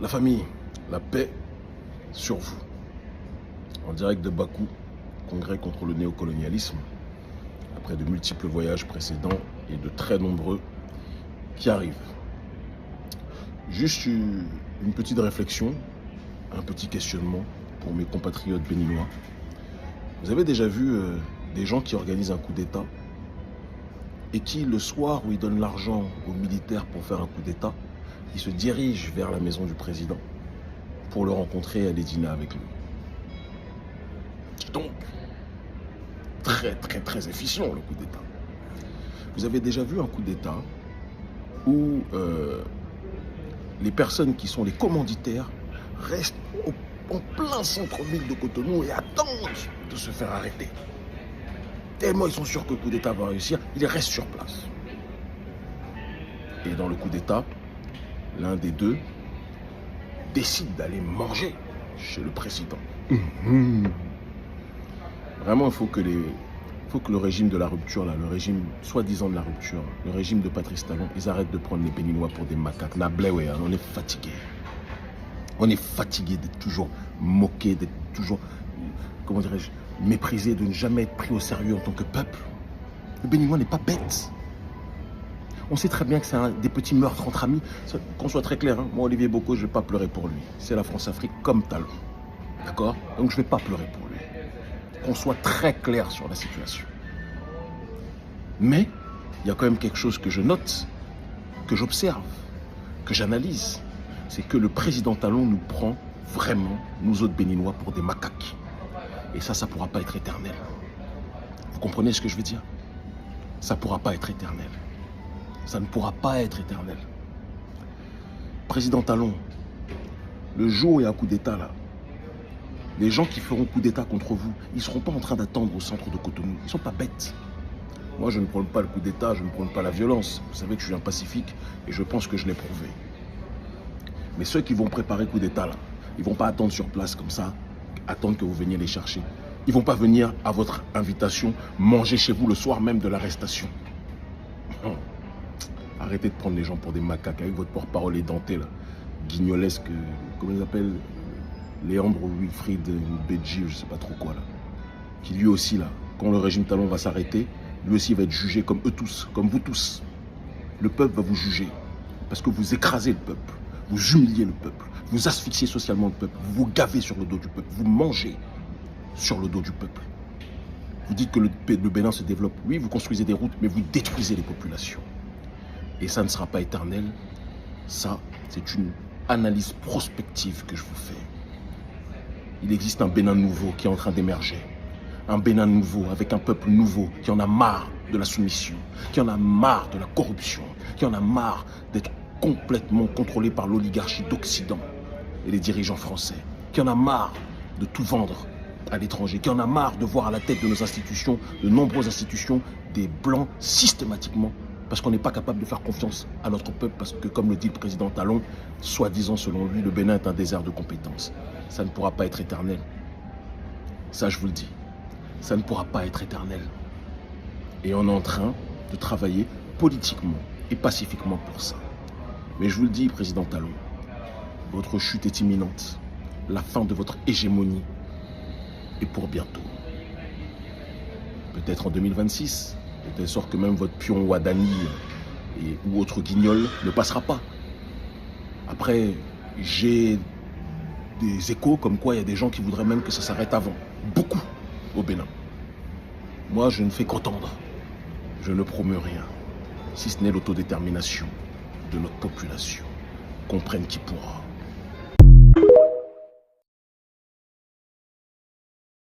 La famille, la paix sur vous. En direct de Bakou, congrès contre le néocolonialisme, après de multiples voyages précédents et de très nombreux qui arrivent. Juste une petite réflexion, un petit questionnement pour mes compatriotes béninois. Vous avez déjà vu des gens qui organisent un coup d'État et qui, le soir où ils donnent l'argent aux militaires pour faire un coup d'État, ils se dirigent vers la maison du président pour le rencontrer et aller dîner avec lui. Donc, très efficient le coup d'État. Vous avez déjà vu un coup d'État où les personnes qui sont les commanditaires restent en plein centre-ville de Cotonou et attendent de se faire arrêter. Tellement ils sont sûrs que le coup d'État va réussir, ils restent sur place. Et dans le coup d'État, l'un des deux décide d'aller manger chez le président. Vraiment, il faut que le régime de la rupture, là, le régime soi-disant de la rupture, le régime de Patrice Talon, ils arrêtent de prendre les Béninois pour des macaques. Nablé, on est fatigué. On est fatigué d'être toujours moqué, d'être toujours, comment dirais-je, méprisé, de ne jamais être pris au sérieux en tant que peuple. Le Béninois n'est pas bête. On sait très bien que c'est des petits meurtres entre amis. Qu'on soit très clair, hein, moi, Olivier Boko, je ne vais pas pleurer pour lui. C'est la France-Afrique comme Talon. D'accord? Donc je ne vais pas pleurer pour lui. Qu'on soit très clair sur la situation. Mais il y a quand même quelque chose que je note, que j'observe, que j'analyse. C'est que le président Talon nous prend vraiment, nous autres Béninois, pour des macaques. Et ça ne pourra pas être éternel. Vous comprenez ce que je veux dire? Ça ne pourra pas être éternel. Ça ne pourra pas être éternel. Président Talon, le jour où il y a un coup d'État là, les gens qui feront coup d'État contre vous, ils ne seront pas en train d'attendre au centre de Cotonou. Ils ne sont pas bêtes. Moi, je ne prône pas le coup d'État, je ne prône pas la violence. Vous savez que je suis un pacifique et je pense que je l'ai prouvé. Mais ceux qui vont préparer coup d'État là, ils ne vont pas attendre sur place comme ça, attendre que vous veniez les chercher. Ils ne vont pas venir à votre invitation manger chez vous le soir même de l'arrestation. Arrêtez de prendre les gens pour des macaques avec votre porte-parole édenté là, guignolesque, comment ils appellent, Léandre Wilfried Bedji, je sais pas trop quoi là, qui lui aussi là, quand le régime Talon va s'arrêter, lui aussi va être jugé comme eux tous, comme vous tous. Le peuple va vous juger parce que vous écrasez le peuple, vous humiliez le peuple, vous asphyxiez socialement le peuple, vous vous gavez sur le dos du peuple, vous mangez sur le dos du peuple. Vous dites que le Bénin se développe, oui, vous construisez des routes, mais vous détruisez les populations. Et ça ne sera pas éternel. Ça, c'est une analyse prospective que je vous fais. Il existe un Bénin nouveau qui est en train d'émerger. Un Bénin nouveau avec un peuple nouveau qui en a marre de la soumission, qui en a marre de la corruption, qui en a marre d'être complètement contrôlé par l'oligarchie d'Occident et les dirigeants français, qui en a marre de tout vendre à l'étranger, qui en a marre de voir à la tête de nos institutions, de nombreuses institutions, des blancs systématiquement, parce qu'on n'est pas capable de faire confiance à notre peuple, parce que, comme le dit le président Talon, soi-disant selon lui, le Bénin est un désert de compétences. Ça ne pourra pas être éternel. Ça, je vous le dis. Ça ne pourra pas être éternel. Et on est en train de travailler politiquement et pacifiquement pour ça. Mais je vous le dis, président Talon, votre chute est imminente. La fin de votre hégémonie est pour bientôt. Peut-être en 2026. De telle sorte que même votre pion Wadani ou autre guignol ne passera pas. Après, j'ai des échos comme quoi il y a des gens qui voudraient même que ça s'arrête avant. Beaucoup au Bénin. Moi, je ne fais qu'entendre. Je ne promeux rien. Si ce n'est l'autodétermination de notre population. Comprenne qui pourra.